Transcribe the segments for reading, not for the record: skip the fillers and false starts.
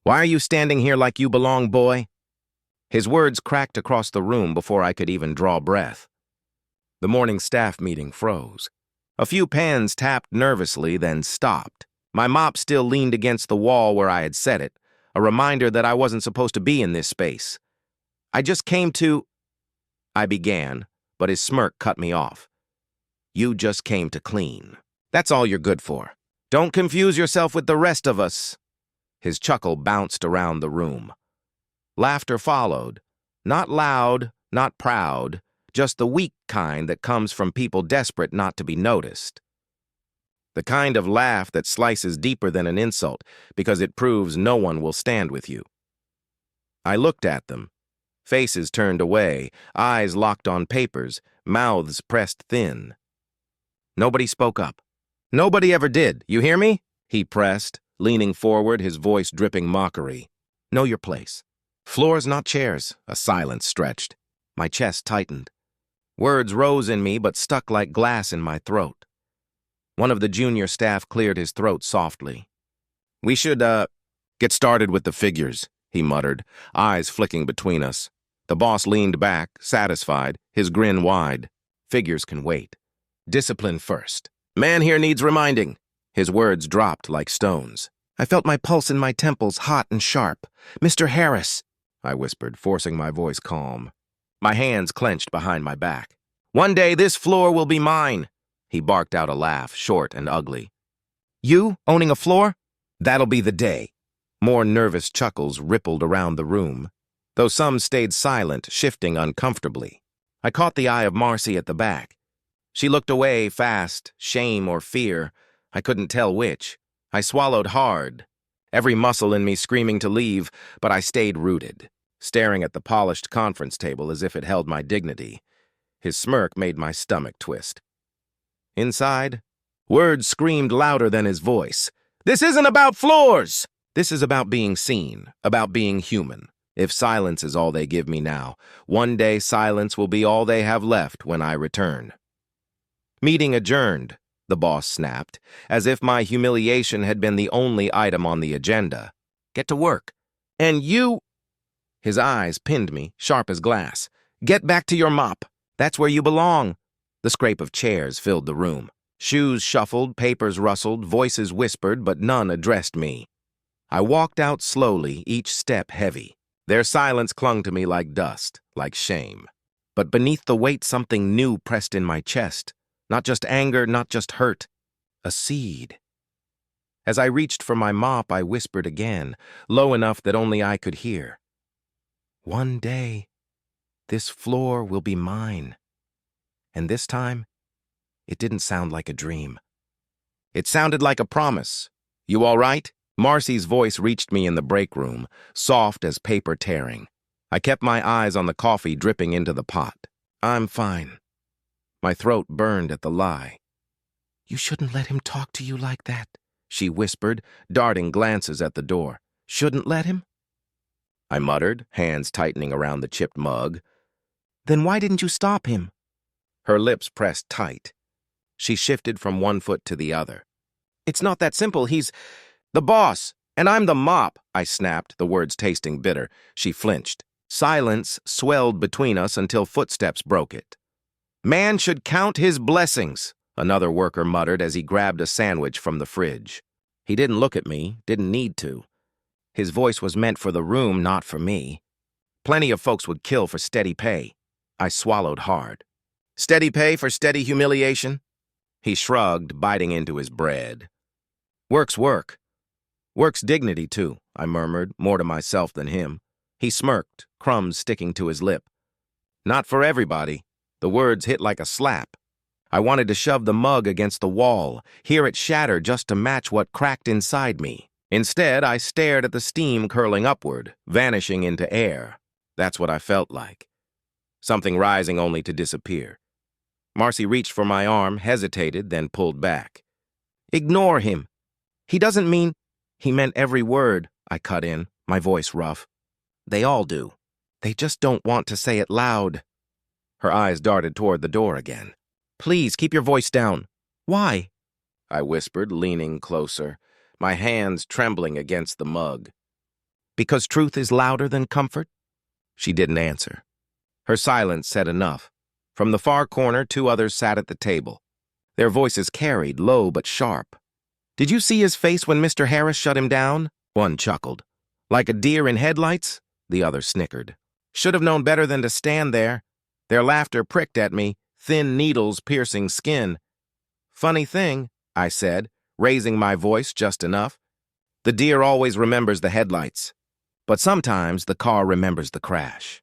Why are you standing here like you belong, boy? His words cracked across the room before I could even draw breath. The morning staff meeting froze. A few pans tapped nervously, then stopped. My mop still leaned against the wall where I had set it, a reminder that I wasn't supposed to be in this space. I just came to... I began, but his smirk cut me off. You just came to clean. That's all you're good for. Don't confuse yourself with the rest of us. His chuckle bounced around the room. Laughter followed. Not loud, not proud, just the weak kind that comes from people desperate not to be noticed. The kind of laugh that slices deeper than an insult because it proves no one will stand with you. I looked at them. Faces turned away, eyes locked on papers, mouths pressed thin. Nobody spoke up. Nobody ever did, you hear me? He pressed, leaning forward, his voice dripping mockery. Know your place. Floors, not chairs. A silence stretched. My chest tightened. Words rose in me but stuck like glass in my throat. One of the junior staff cleared his throat softly. We should, get started with the figures, he muttered, eyes flicking between us. The boss leaned back, satisfied, his grin wide. Figures can wait. Discipline first. Man here needs reminding. His words dropped like stones. I felt my pulse in my temples hot and sharp. Mr. Harris, I whispered, forcing my voice calm. My hands clenched behind my back. One day this floor will be mine. He barked out a laugh, short and ugly. You, owning a floor? That'll be the day. More nervous chuckles rippled around the room, though some stayed silent, shifting uncomfortably. I caught the eye of Marcy at the back. She looked away fast, shame or fear. I couldn't tell which. I swallowed hard, every muscle in me screaming to leave, but I stayed rooted, staring at the polished conference table as if it held my dignity. His smirk made my stomach twist. Inside, words screamed louder than his voice. This isn't about floors! This is about being seen, about being human. If silence is all they give me now, one day silence will be all they have left when I return. Meeting adjourned, the boss snapped, as if my humiliation had been the only item on the agenda. Get to work. And you... His eyes pinned me, sharp as glass. Get back to your mop. That's where you belong. The scrape of chairs filled the room. Shoes shuffled, papers rustled, voices whispered, but none addressed me. I walked out slowly, each step heavy. Their silence clung to me like dust, like shame. But beneath the weight, something new pressed in my chest. Not just anger, not just hurt. A seed. As I reached for my mop, I whispered again, low enough that only I could hear. One day, this floor will be mine. And this time, it didn't sound like a dream. It sounded like a promise. You all right? Marcy's voice reached me in the break room, soft as paper tearing. I kept my eyes on the coffee dripping into the pot. I'm fine. My throat burned at the lie. You shouldn't let him talk to you like that, she whispered, darting glances at the door. Shouldn't let him? I muttered, hands tightening around the chipped mug. Then why didn't you stop him? Her lips pressed tight. She shifted from one foot to the other. It's not that simple. He's the boss, and I'm the mop, I snapped, the words tasting bitter. She flinched. Silence swelled between us until footsteps broke it. Man should count his blessings, another worker muttered as he grabbed a sandwich from the fridge. He didn't look at me, didn't need to. His voice was meant for the room, not for me. Plenty of folks would kill for steady pay. I swallowed hard. Steady pay for steady humiliation? He shrugged, biting into his bread. Work's work. Work's dignity, too, I murmured, more to myself than him. He smirked, crumbs sticking to his lip. Not for everybody. The words hit like a slap. I wanted to shove the mug against the wall, hear it shatter just to match what cracked inside me. Instead, I stared at the steam curling upward, vanishing into air. That's what I felt like. Something rising only to disappear. Marcy reached for my arm, hesitated, then pulled back. Ignore him. He doesn't mean... He meant every word, I cut in, my voice rough. They all do. They just don't want to say it loud. Her eyes darted toward the door again. Please, keep your voice down. Why? I whispered, leaning closer, my hands trembling against the mug. Because truth is louder than comfort? She didn't answer. Her silence said enough. From the far corner, 2 others sat at the table. Their voices carried, low but sharp. Did you see his face when Mr. Harris shut him down? One chuckled. Like a deer in headlights? The other snickered. Should have known better than to stand there. Their laughter pricked at me, thin needles piercing skin. Funny thing, I said, raising my voice just enough. The deer always remembers the headlights. But sometimes the car remembers the crash.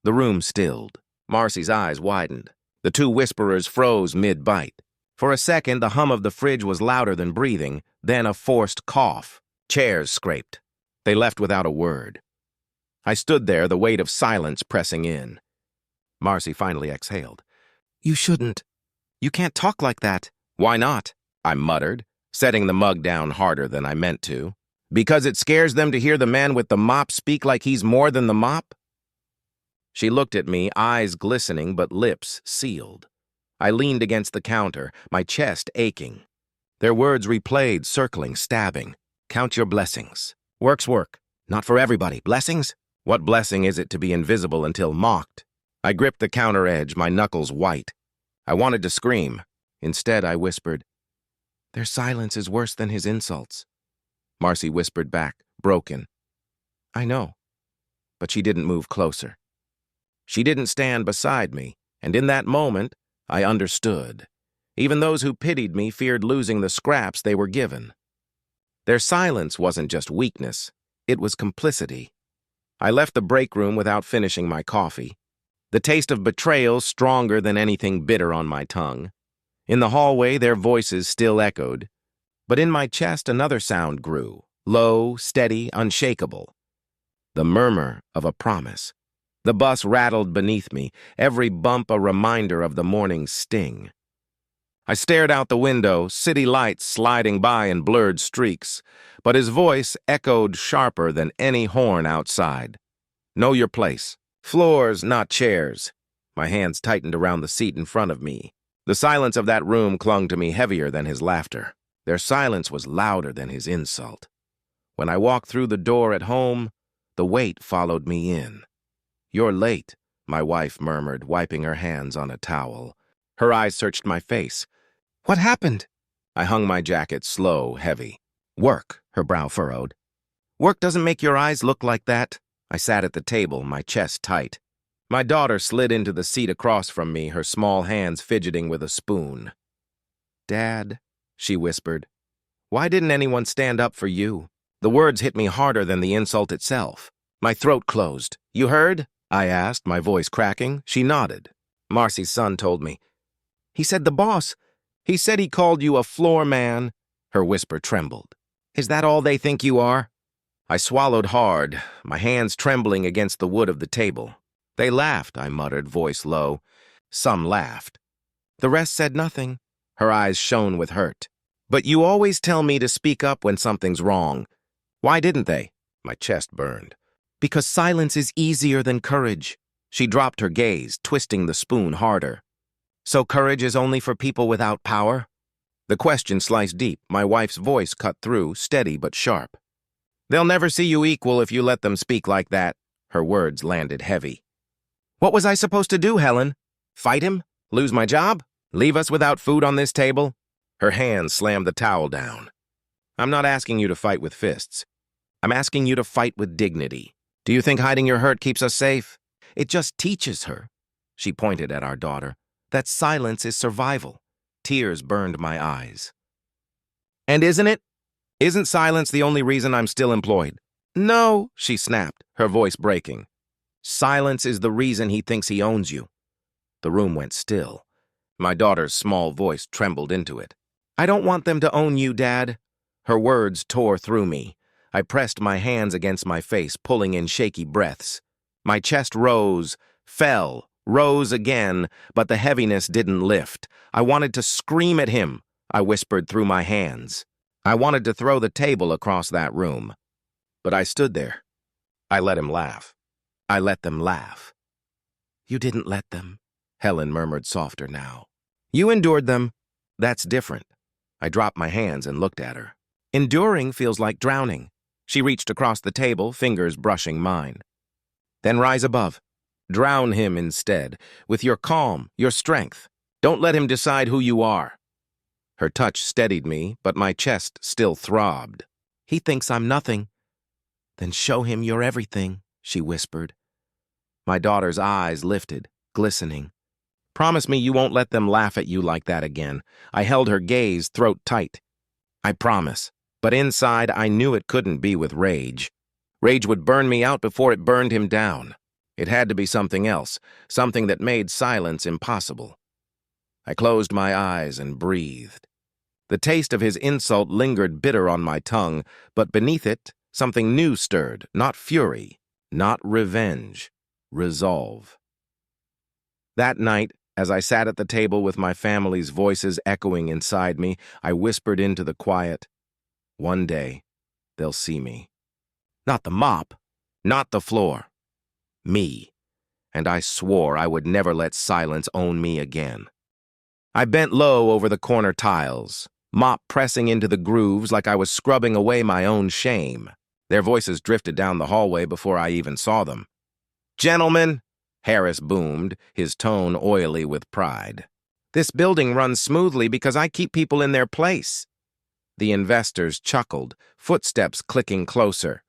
The room stilled. Marcy's eyes widened. The 2 whisperers froze mid-bite. For a second, the hum of the fridge was louder than breathing, then a forced cough. Chairs scraped. They left without a word. I stood there, the weight of silence pressing in. Marcy finally exhaled. You shouldn't. You can't talk like that. Why not? I muttered, setting the mug down harder than I meant to. Because it scares them to hear the man with the mop speak like he's more than the mop? She looked at me, eyes glistening but lips sealed. I leaned against the counter, my chest aching. Their words replayed, circling, stabbing. Count your blessings. Work's work. Not for everybody. Blessings? What blessing is it to be invisible until mocked? I gripped the counter edge, my knuckles white. I wanted to scream. Instead, I whispered, Their silence is worse than his insults. Marcy whispered back, broken. I know. But she didn't move closer. She didn't stand beside me, and in that moment, I understood. Even those who pitied me feared losing the scraps they were given. Their silence wasn't just weakness, it was complicity. I left the break room without finishing my coffee. The taste of betrayal stronger than anything bitter on my tongue. In the hallway, their voices still echoed. But in my chest, another sound grew, low, steady, unshakable. The murmur of a promise. The bus rattled beneath me, every bump a reminder of the morning's sting. I stared out the window, city lights sliding by in blurred streaks, but his voice echoed sharper than any horn outside. Know your place. Floors, not chairs. My hands tightened around the seat in front of me. The silence of that room clung to me heavier than his laughter. Their silence was louder than his insult. When I walked through the door at home, the weight followed me in. You're late, my wife murmured, wiping her hands on a towel. Her eyes searched my face. What happened? I hung my jacket slow, heavy. Work, her brow furrowed. Work doesn't make your eyes look like that. I sat at the table, my chest tight. My daughter slid into the seat across from me, her small hands fidgeting with a spoon. Dad, she whispered, why didn't anyone stand up for you? The words hit me harder than the insult itself. My throat closed. You heard? I asked, my voice cracking. She nodded. Marcy's son told me. He said the boss. He said he called you a floor man. Her whisper trembled. Is that all they think you are? I swallowed hard, my hands trembling against the wood of the table. They laughed, I muttered, voice low. Some laughed. The rest said nothing. Her eyes shone with hurt. But you always tell me to speak up when something's wrong. Why didn't they? My chest burned. Because silence is easier than courage. She dropped her gaze, twisting the spoon harder. So courage is only for people without power? The question sliced deep, my wife's voice cut through, steady but sharp. They'll never see you equal if you let them speak like that. Her words landed heavy. What was I supposed to do, Helen? Fight him? Lose my job? Leave us without food on this table? Her hands slammed the towel down. I'm not asking you to fight with fists. I'm asking you to fight with dignity. Do you think hiding your hurt keeps us safe? It just teaches her. She pointed at our daughter. That silence is survival. Tears burned my eyes. And isn't it? Isn't silence the only reason I'm still employed? No, she snapped, her voice breaking. Silence is the reason he thinks he owns you. The room went still. My daughter's small voice trembled into it. I don't want them to own you, Dad. Her words tore through me. I pressed my hands against my face, pulling in shaky breaths. My chest rose, fell, rose again, but the heaviness didn't lift. I wanted to scream at him, I whispered through my hands. I wanted to throw the table across that room. But I stood there. I let him laugh. I let them laugh. You didn't let them, Helen murmured softer now. You endured them. That's different. I dropped my hands and looked at her. Enduring feels like drowning. She reached across the table, fingers brushing mine. Then rise above. Drown him instead, with your calm, your strength. Don't let him decide who you are. Her touch steadied me, but my chest still throbbed. He thinks I'm nothing. Then show him you're everything, she whispered. My daughter's eyes lifted, glistening. Promise me you won't let them laugh at you like that again. I held her gaze throat tight. I promise. But inside, I knew it couldn't be with rage. Rage would burn me out before it burned him down. It had to be something else, something that made silence impossible. I closed my eyes and breathed. The taste of his insult lingered bitter on my tongue, but beneath it, something new stirred, not fury, not revenge, resolve. That night, as I sat at the table with my family's voices echoing inside me, I whispered into the quiet, "One day, they'll see me. Not the mop, not the floor. Me." And I swore I would never let silence own me again. I bent low over the corner tiles, mop pressing into the grooves like I was scrubbing away my own shame. Their voices drifted down the hallway before I even saw them. "Gentlemen," Harris boomed, his tone oily with pride. "This building runs smoothly because I keep people in their place." The investors chuckled, footsteps clicking closer.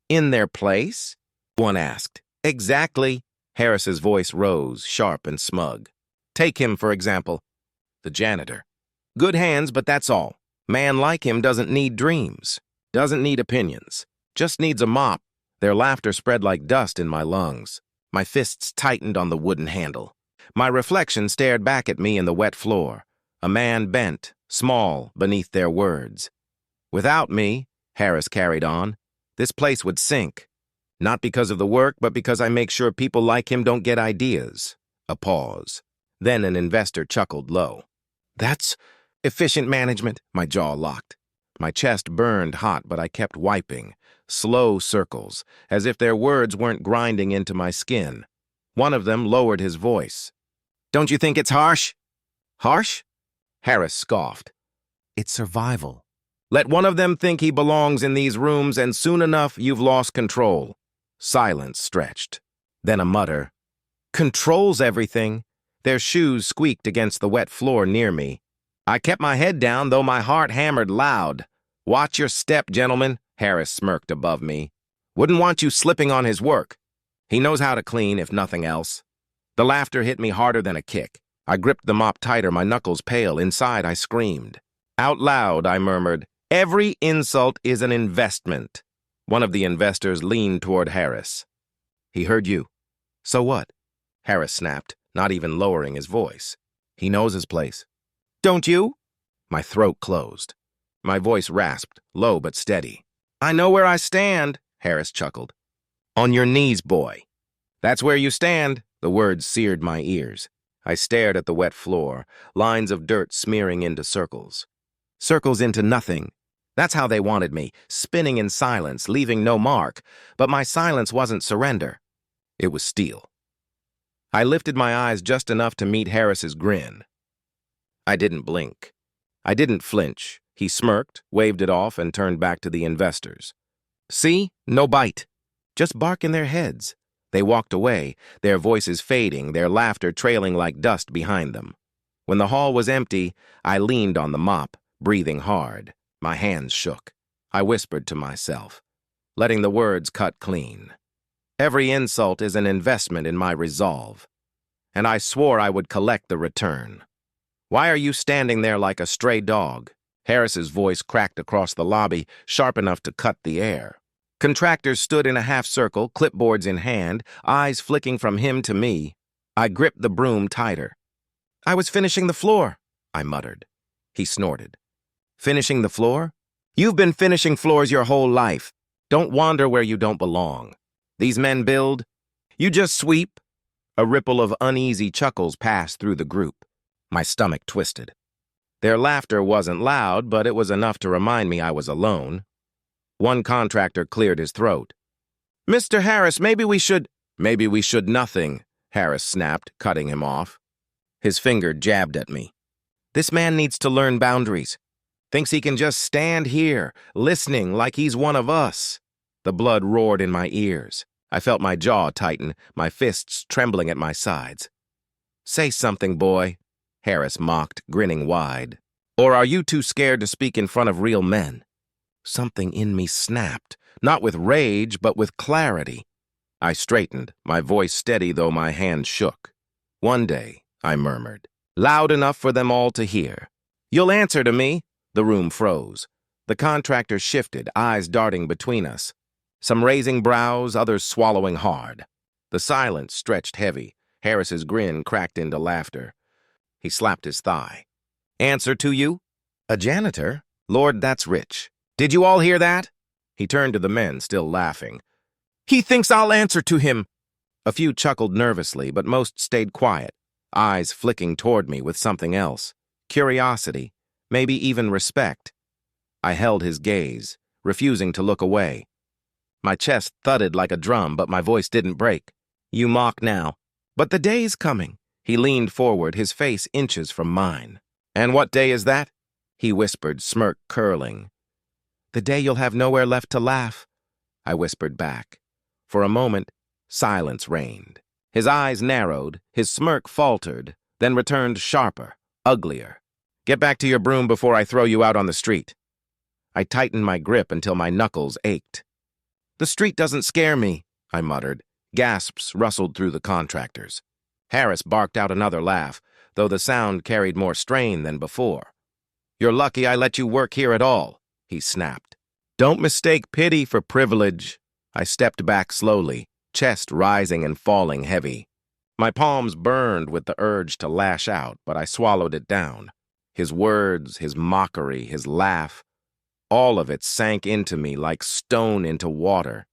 "In their place?" one asked. "Exactly." Harris's voice rose, sharp and smug. "Take him, for example. The janitor. Good hands, but that's all. Man like him doesn't need dreams, doesn't need opinions, just needs a mop." Their laughter spread like dust in my lungs. My fists tightened on the wooden handle. My reflection stared back at me in the wet floor. A man bent, small, beneath their words. "Without me," Harris carried on, "this place would sink. Not because of the work, but because I make sure people like him don't get ideas." A pause. Then an investor chuckled low. "That's efficient management." My jaw locked. My chest burned hot, but I kept wiping. Slow circles, as if their words weren't grinding into my skin. One of them lowered his voice. "Don't you think it's harsh?" "Harsh?" Harris scoffed. "It's survival. Let one of them think he belongs in these rooms, and soon enough you've lost control." Silence stretched. Then a mutter. "Controls everything." Their shoes squeaked against the wet floor near me. I kept my head down, though my heart hammered loud. "Watch your step, gentlemen," Harris smirked above me. "Wouldn't want you slipping on his work. He knows how to clean, if nothing else." The laughter hit me harder than a kick. I gripped the mop tighter, my knuckles pale. Inside, I screamed. Out loud, I murmured, "Every insult is an investment." One of the investors leaned toward Harris. "He heard you." "So what?" Harris snapped, not even lowering his voice. "He knows his place." "Don't you?" My throat closed. My voice rasped, low but steady. "I know where I stand," Harris chuckled. "On your knees, boy." "That's where you stand." The words seared my ears. I stared at the wet floor, lines of dirt smearing into circles. Circles into nothing. That's how they wanted me, spinning in silence, leaving no mark. But my silence wasn't surrender. It was steel. I lifted my eyes just enough to meet Harris's grin. I didn't blink. I didn't flinch. He smirked, waved it off, and turned back to the investors. "See? No bite. Just bark in their heads." They walked away, their voices fading, their laughter trailing like dust behind them. When the hall was empty, I leaned on the mop, breathing hard. My hands shook. I whispered to myself, letting the words cut clean. Every insult is an investment in my resolve. And I swore I would collect the return. "Why are you standing there like a stray dog?" Harris's voice cracked across the lobby, sharp enough to cut the air. Contractors stood in a half circle, clipboards in hand, eyes flicking from him to me. I gripped the broom tighter. "I was finishing the floor," I muttered. He snorted. "Finishing the floor? You've been finishing floors your whole life. Don't wander where you don't belong. These men build. You just sweep." A ripple of uneasy chuckles passed through the group. My stomach twisted. Their laughter wasn't loud, but it was enough to remind me I was alone. One contractor cleared his throat. "Mr. Harris, maybe we should—" "Maybe we should nothing," Harris snapped, cutting him off. His finger jabbed at me. "This man needs to learn boundaries. Thinks he can just stand here, listening like he's one of us." The blood roared in my ears. I felt my jaw tighten, my fists trembling at my sides. "Say something, boy," Harris mocked, grinning wide. "Or are you too scared to speak in front of real men?" Something in me snapped, not with rage, but with clarity. I straightened, my voice steady though my hand shook. "One day," I murmured, loud enough for them all to hear. "You'll answer to me." The room froze. The contractor shifted, eyes darting between us. Some raising brows, others swallowing hard. The silence stretched heavy. Harris's grin cracked into laughter. He slapped his thigh. "Answer to you? A janitor? Lord, that's rich. Did you all hear that?" He turned to the men, still laughing. "He thinks I'll answer to him." A few chuckled nervously, but most stayed quiet, eyes flicking toward me with something else. Curiosity, maybe even respect. I held his gaze, refusing to look away. My chest thudded like a drum, but my voice didn't break. "You mock now. But the day's coming." He leaned forward, his face inches from mine. "And what day is that?" He whispered, smirk curling. "The day you'll have nowhere left to laugh," I whispered back. For a moment, silence reigned. His eyes narrowed, his smirk faltered, then returned sharper, uglier. "Get back to your broom before I throw you out on the street." I tightened my grip until my knuckles ached. "The street doesn't scare me," I muttered. Gasps rustled through the contractors. Harris barked out another laugh, though the sound carried more strain than before. "You're lucky I let you work here at all," he snapped. "Don't mistake pity for privilege." I stepped back slowly, chest rising and falling heavy. My palms burned with the urge to lash out, but I swallowed it down. His words, his mockery, his laugh, all of it sank into me like stone into water.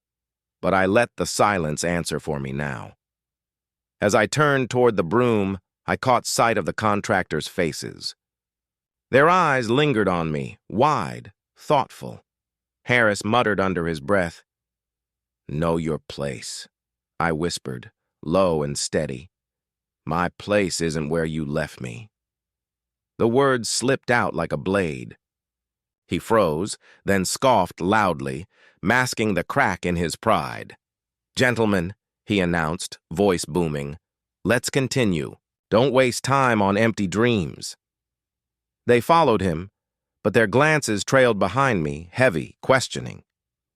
But I let the silence answer for me now. As I turned toward the broom, I caught sight of the contractors' faces. Their eyes lingered on me, wide, thoughtful. Harris muttered under his breath, "Know your place," I whispered, low and steady. "My place isn't where you left me." The words slipped out like a blade. He froze, then scoffed loudly, masking the crack in his pride. "Gentlemen," he announced, voice booming, "let's continue. Don't waste time on empty dreams." They followed him, but their glances trailed behind me, heavy, questioning.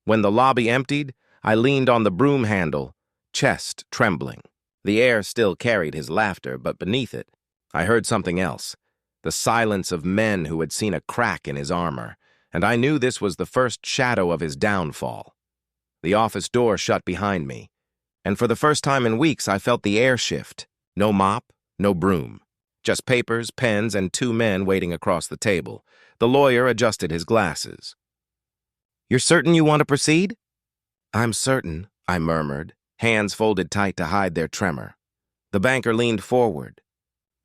When the lobby emptied, I leaned on the broom handle, chest trembling. The air still carried his laughter, but beneath it, I heard something else. The silence of men who had seen a crack in his armor, and I knew this was the first shadow of his downfall. The office door shut behind me, and for the first time in weeks I felt the air shift. No mop, no broom. Just papers, pens, and two men waiting across the table. The lawyer adjusted his glasses. "You're certain you want to proceed?" "I'm certain," I murmured, hands folded tight to hide their tremor. The banker leaned forward.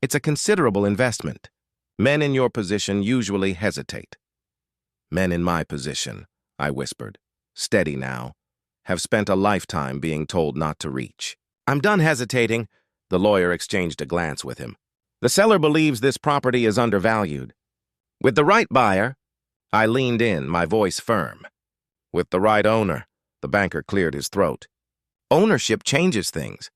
"It's a considerable investment. Men in your position usually hesitate." "Men in my position," I whispered, steady now, "have spent a lifetime being told not to reach." "I'm done hesitating." The lawyer exchanged a glance with him. "The seller believes this property is undervalued. With the right buyer," I leaned in, my voice firm. "With the right owner," the banker cleared his throat. "Ownership changes things.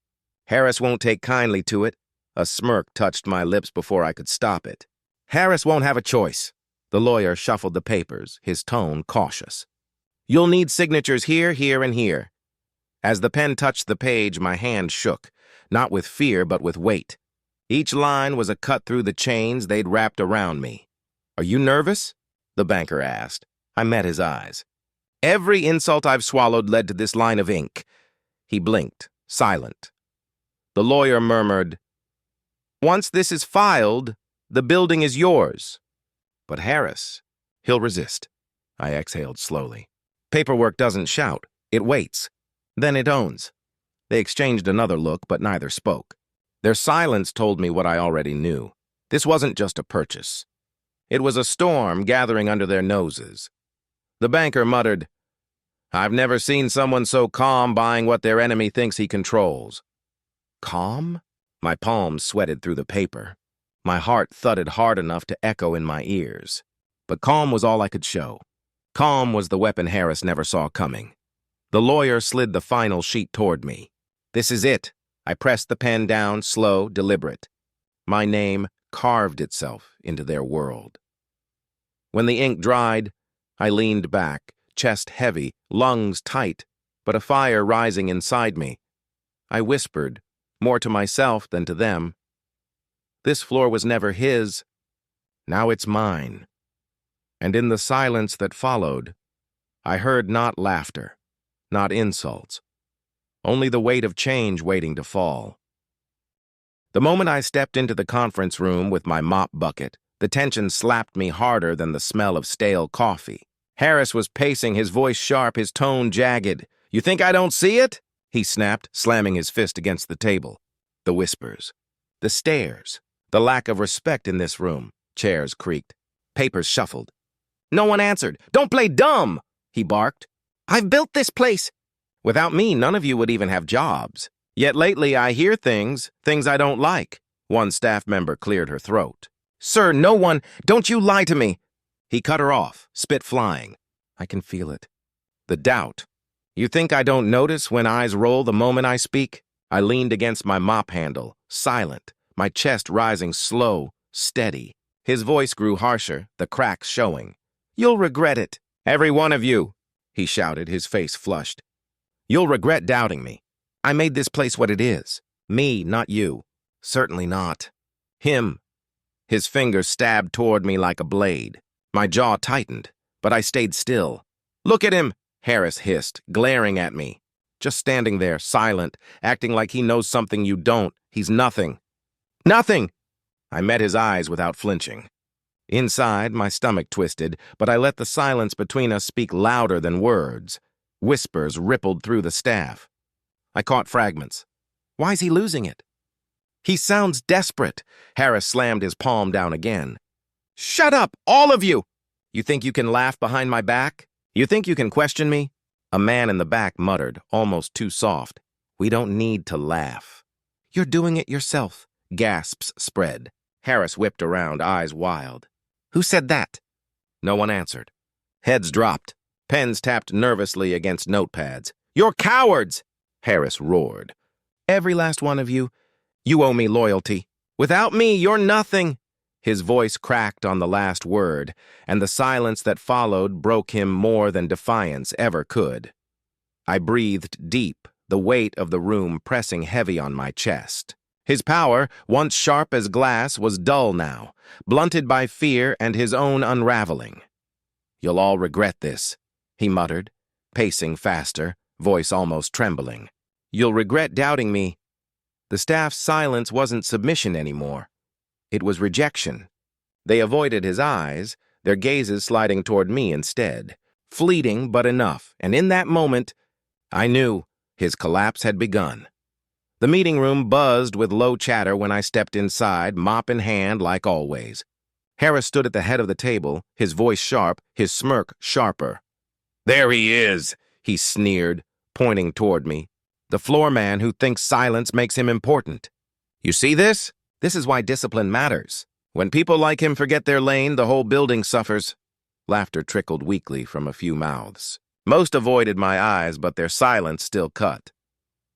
Harris won't take kindly to it." A smirk touched my lips before I could stop it. "Harris won't have a choice." The lawyer shuffled the papers, his tone cautious. "You'll need signatures here, here, and here." As the pen touched the page, my hand shook, not with fear but with weight. Each line was a cut through the chains they'd wrapped around me. "Are you nervous?" the banker asked. I met his eyes. "Every insult I've swallowed led to this line of ink." He blinked, silent. The lawyer murmured, "Once this is filed, the building is yours." "But Harris, he'll resist." I exhaled slowly. "Paperwork doesn't shout. It waits. Then it owns." They exchanged another look, but neither spoke. Their silence told me what I already knew. This wasn't just a purchase. It was a storm gathering under their noses. The banker muttered, "I've never seen someone so calm buying what their enemy thinks he controls." Calm? My palms sweated through the paper. My heart thudded hard enough to echo in my ears. But calm was all I could show. Calm was the weapon Harris never saw coming. The lawyer slid the final sheet toward me. This is it. I pressed the pen down, slow, deliberate. My name carved itself into their world. When the ink dried, I leaned back, chest heavy, lungs tight, but a fire rising inside me. I whispered, more to myself than to them. This floor was never his. Now it's mine. And in the silence that followed, I heard not laughter, not insults, only the weight of change waiting to fall. The moment I stepped into the conference room with my mop bucket, the tension slapped me harder than the smell of stale coffee. Harris was pacing, his voice sharp, his tone jagged. "You think I don't see it?" he snapped, slamming his fist against the table. The whispers, the stares, the lack of respect in this room. Chairs creaked. Papers shuffled. No one answered. "Don't play dumb," he barked. "I've built this place. Without me, none of you would even have jobs. Yet lately I hear things I don't like." One staff member cleared her throat. "Sir, no one, don't you lie to me." He cut her off, spit flying. I can feel it. The doubt. You think I don't notice when eyes roll the moment I speak? I leaned against my mop handle, silent, my chest rising slow, steady. His voice grew harsher, the cracks showing. "You'll regret it. Every one of you," he shouted, his face flushed. "You'll regret doubting me. I made this place what it is. Me, not you. Certainly not. Him." His finger stabbed toward me like a blade. My jaw tightened, but I stayed still. "Look at him," Harris hissed, glaring at me. Just standing there, silent, acting like he knows something you don't. He's nothing. Nothing! I met his eyes without flinching. Inside, my stomach twisted, but I let the silence between us speak louder than words. Whispers rippled through the staff. I caught fragments. Why's he losing it? He sounds desperate. Harris slammed his palm down again. "Shut up, all of you! You think you can laugh behind my back? You think you can question me?" A man in the back muttered, almost too soft. "We don't need to laugh." "You're doing it yourself." Gasps spread. Harris whipped around, eyes wild. "Who said that?" No one answered. Heads dropped. Pens tapped nervously against notepads. "You're cowards!" Harris roared. "Every last one of you. You owe me loyalty. Without me, you're nothing." His voice cracked on the last word, and the silence that followed broke him more than defiance ever could. I breathed deep, the weight of the room pressing heavy on my chest. His power, once sharp as glass, was dull now, blunted by fear and his own unraveling. "You'll all regret this," he muttered, pacing faster, voice almost trembling. "You'll regret doubting me." The staff's silence wasn't submission anymore. It was rejection. They avoided his eyes, their gazes sliding toward me instead. Fleeting, but enough, and in that moment, I knew his collapse had begun. The meeting room buzzed with low chatter when I stepped inside, mop in hand like always. Harris stood at the head of the table, his voice sharp, his smirk sharper. "There he is," he sneered, pointing toward me. "The floor man who thinks silence makes him important. You see this? This is why discipline matters. When people like him forget their lane, the whole building suffers." Laughter trickled weakly from a few mouths. Most avoided my eyes, but their silence still cut.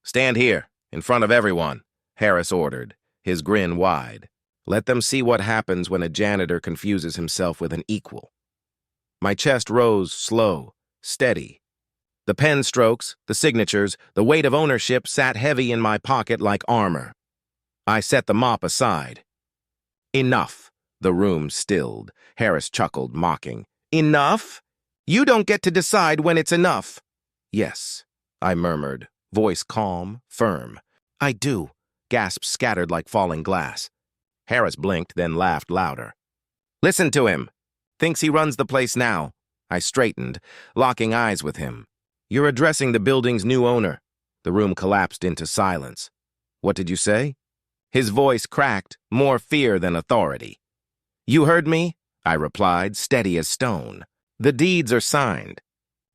"Stand here, in front of everyone," Harris ordered, his grin wide. "Let them see what happens when a janitor confuses himself with an equal." My chest rose slow, steady. The pen strokes, the signatures, the weight of ownership sat heavy in my pocket like armor. I set the mop aside. "Enough." The room stilled. Harris chuckled, mocking. "Enough? You don't get to decide when it's enough." "Yes," I murmured, voice calm, firm. "I do." Gasps scattered like falling glass. Harris blinked, then laughed louder. "Listen to him. Thinks he runs the place now." I straightened, locking eyes with him. "You're addressing the building's new owner." The room collapsed into silence. "What did you say?" His voice cracked, more fear than authority. "You heard me?" I replied, steady as stone. "The deeds are signed.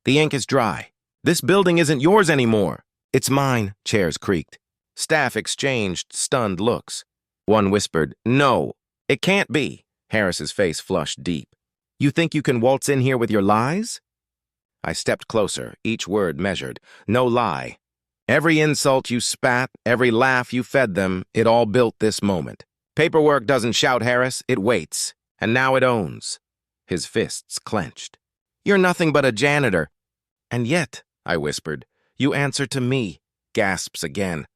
The ink is dry. This building isn't yours anymore." "It's mine," chairs creaked. Staff exchanged stunned looks. One whispered, "No, it can't be." Harris's face flushed deep. "You think you can waltz in here with your lies?" I stepped closer, each word measured. No lie. Every insult you spat, every laugh you fed them, it all built this moment. Paperwork doesn't shout, Harris, it waits. And now it owns. His fists clenched. You're nothing but a janitor. And yet, I whispered, you answer to me. Gasps again.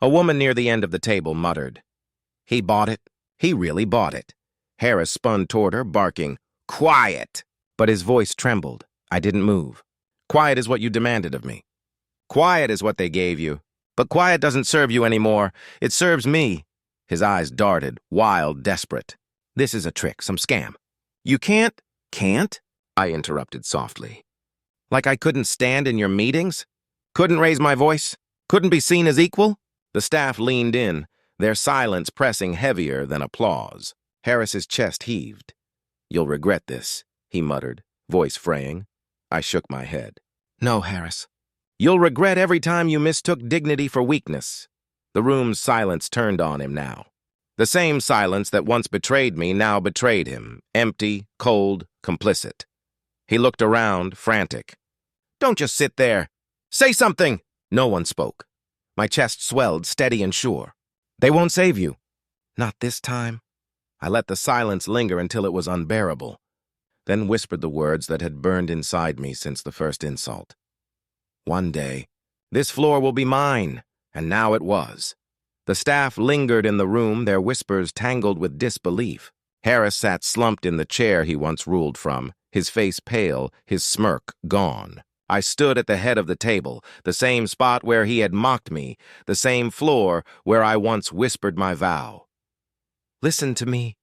A woman near the end of the table muttered. He bought it. He really bought it. Harris spun toward her, barking, Quiet! But his voice trembled. I didn't move. Quiet is what you demanded of me. Quiet is what they gave you. But quiet doesn't serve you anymore. It serves me. His eyes darted, wild, desperate. This is a trick, some scam. You can't? I interrupted softly. Like I couldn't stand in your meetings? Couldn't raise my voice? Couldn't be seen as equal? The staff leaned in, their silence pressing heavier than applause. Harris's chest heaved. You'll regret this, he muttered, voice fraying. I shook my head. No, Harris. You'll regret every time you mistook dignity for weakness. The room's silence turned on him now. The same silence that once betrayed me now betrayed him, empty, cold, complicit. He looked around, frantic. Don't just sit there. Say something! No one spoke. My chest swelled, steady and sure. They won't save you. Not this time. I let the silence linger until it was unbearable, then whispered the words that had burned inside me since the first insult. One day, this floor will be mine, and now it was. The staff lingered in the room, their whispers tangled with disbelief. Harris sat slumped in the chair he once ruled from, his face pale, his smirk gone. I stood at the head of the table, the same spot where he had mocked me, the same floor where I once whispered my vow. Listen to me,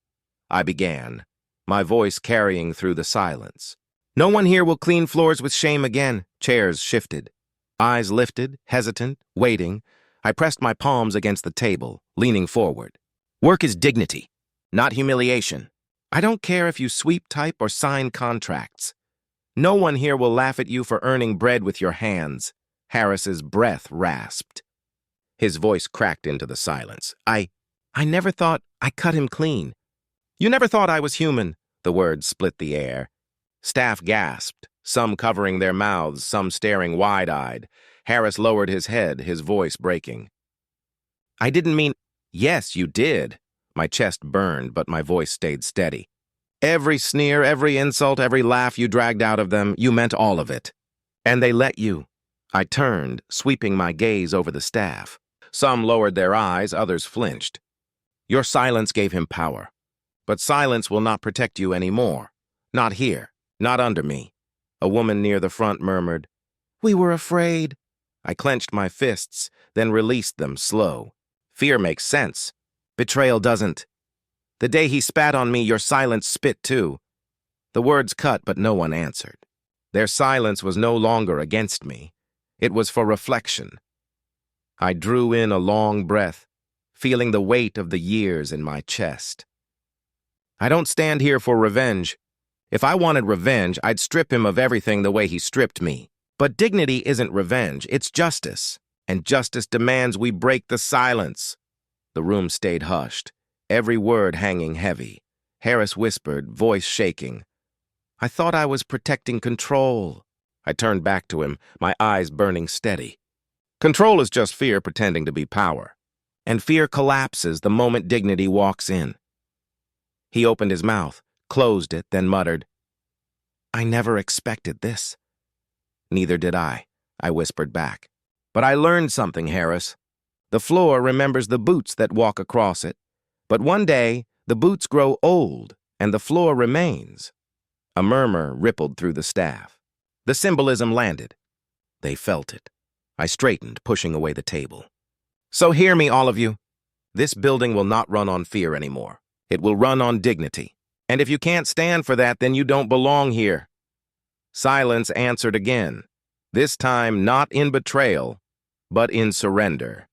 I began, my voice carrying through the silence. No one here will clean floors with shame again. Chairs shifted. Eyes lifted, hesitant, waiting. I pressed my palms against the table, leaning forward. Work is dignity, not humiliation. I don't care if you sweep type or sign contracts. No one here will laugh at you for earning bread with your hands. Harris's breath rasped. His voice cracked into the silence. I never thought I cut him clean. You never thought I was human. The words split the air. Staff gasped, some covering their mouths, some staring wide-eyed. Harris lowered his head, his voice breaking. I didn't mean... Yes, you did. My chest burned, but my voice stayed steady. Every sneer, every insult, every laugh you dragged out of them, you meant all of it. And they let you. I turned, sweeping my gaze over the staff. Some lowered their eyes, others flinched. Your silence gave him power. But silence will not protect you anymore. Not here. Not under me. A woman near the front murmured, We were afraid. I clenched my fists, then released them slow. Fear makes sense. Betrayal doesn't. The day he spat on me, your silence spit too. The words cut, but no one answered. Their silence was no longer against me. It was for reflection. I drew in a long breath, feeling the weight of the years in my chest. I don't stand here for revenge. If I wanted revenge, I'd strip him of everything the way he stripped me. But dignity isn't revenge, it's justice. And justice demands we break the silence. The room stayed hushed, every word hanging heavy. Harris whispered, voice shaking. I thought I was protecting control. I turned back to him, my eyes burning steady. Control is just fear pretending to be power. And fear collapses the moment dignity walks in. He opened his mouth, closed it, then muttered, I never expected this. Neither did I whispered back. But I learned something, Harris. The floor remembers the boots that walk across it. But one day, the boots grow old, and the floor remains. A murmur rippled through the staff. The symbolism landed. They felt it. I straightened, pushing away the table. So hear me, all of you. This building will not run on fear anymore. It will run on dignity. And if you can't stand for that, then you don't belong here. Silence answered again, this time not in betrayal, but in surrender.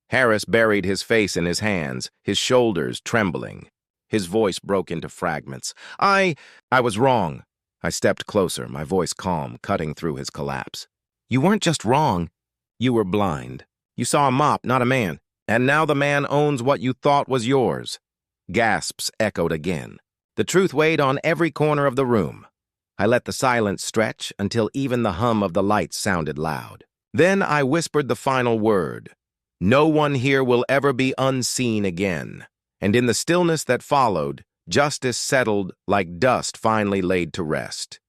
Harris buried his face in his hands, his shoulders trembling. His voice broke into fragments. I was wrong. I stepped closer, my voice calm, cutting through his collapse. You weren't just wrong. You were blind. You saw a mop, not a man. And now the man owns what you thought was yours. Gasps echoed again. The truth weighed on every corner of the room. I let the silence stretch until even the hum of the lights sounded loud. Then I whispered the final word. No one here will ever be unseen again. And in the stillness that followed, justice settled like dust finally laid to rest.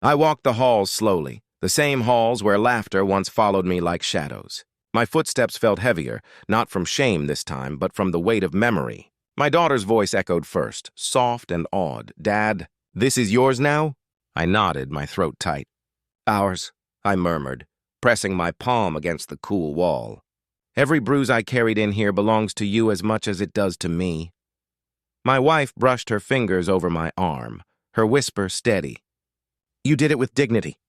I walked the halls slowly, the same halls where laughter once followed me like shadows. My footsteps felt heavier, not from shame this time, but from the weight of memory. My daughter's voice echoed first, soft and awed. "Dad, this is yours now?" I nodded, my throat tight. "Ours," I murmured, pressing my palm against the cool wall. "Every bruise I carried in here belongs to you as much as it does to me." My wife brushed her fingers over my arm, her whisper steady. "You did it with dignity.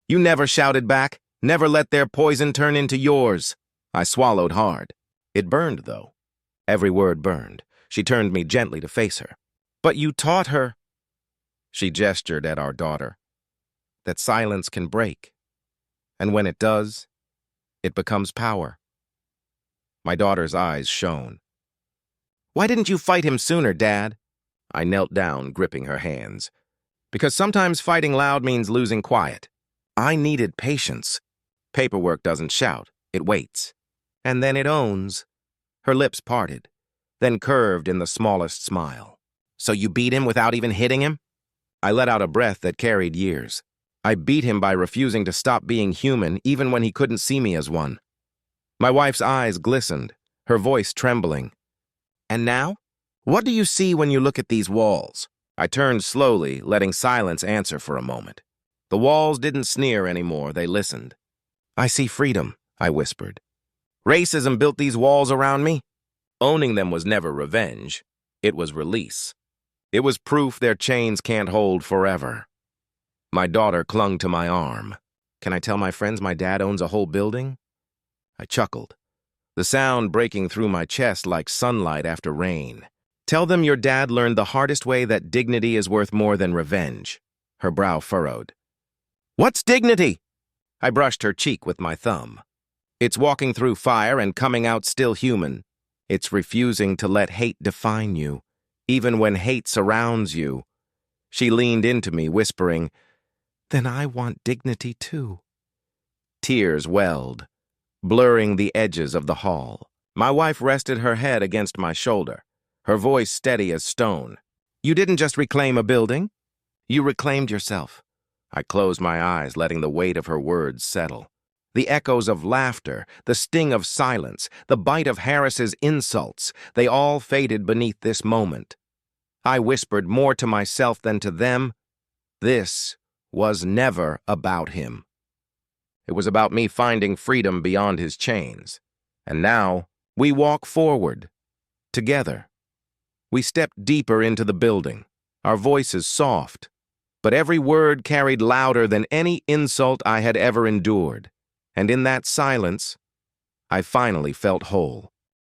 You never shouted back, never let their poison turn into yours." I swallowed hard. It burned, though. Every word burned. She turned me gently to face her. "But you taught her," she gestured at our daughter, "that silence can break. And when it does, it becomes power." My daughter's eyes shone. "Why didn't you fight him sooner, Dad?" I knelt down, gripping her hands. "Because sometimes fighting loud means losing quiet. I needed patience. Paperwork doesn't shout, it waits. And then it owns." Her lips parted, then curved in the smallest smile. "So you beat him without even hitting him?" I let out a breath that carried years. I beat him by refusing to stop being human, even when he couldn't see me as one. My wife's eyes glistened, her voice trembling. "And now? What do you see when you look at these walls?" I turned slowly, letting silence answer for a moment. The walls didn't sneer anymore, they listened. "I see freedom," I whispered. "Racism built these walls around me." Owning them was never revenge. It was release. It was proof their chains can't hold forever. My daughter clung to my arm. "Can I tell my friends my dad owns a whole building?" I chuckled, the sound breaking through my chest like sunlight after rain. "Tell them your dad learned the hardest way that dignity is worth more than revenge." Her brow furrowed. "What's dignity?" I brushed her cheek with my thumb. "It's walking through fire and coming out still human. It's refusing to let hate define you, even when hate surrounds you." She leaned into me, whispering, "Then I want dignity too." Tears welled, blurring the edges of the hall. My wife rested her head against my shoulder, her voice steady as stone. "You didn't just reclaim a building. You reclaimed yourself." I closed my eyes, letting the weight of her words settle. The echoes of laughter, the sting of silence, the bite of Harris's insults, they all faded beneath this moment. I whispered more to myself than to them. This was never about him. It was about me finding freedom beyond his chains. And now, we walk forward, together. We stepped deeper into the building, our voices soft, but every word carried louder than any insult I had ever endured. And in that silence, I finally felt whole.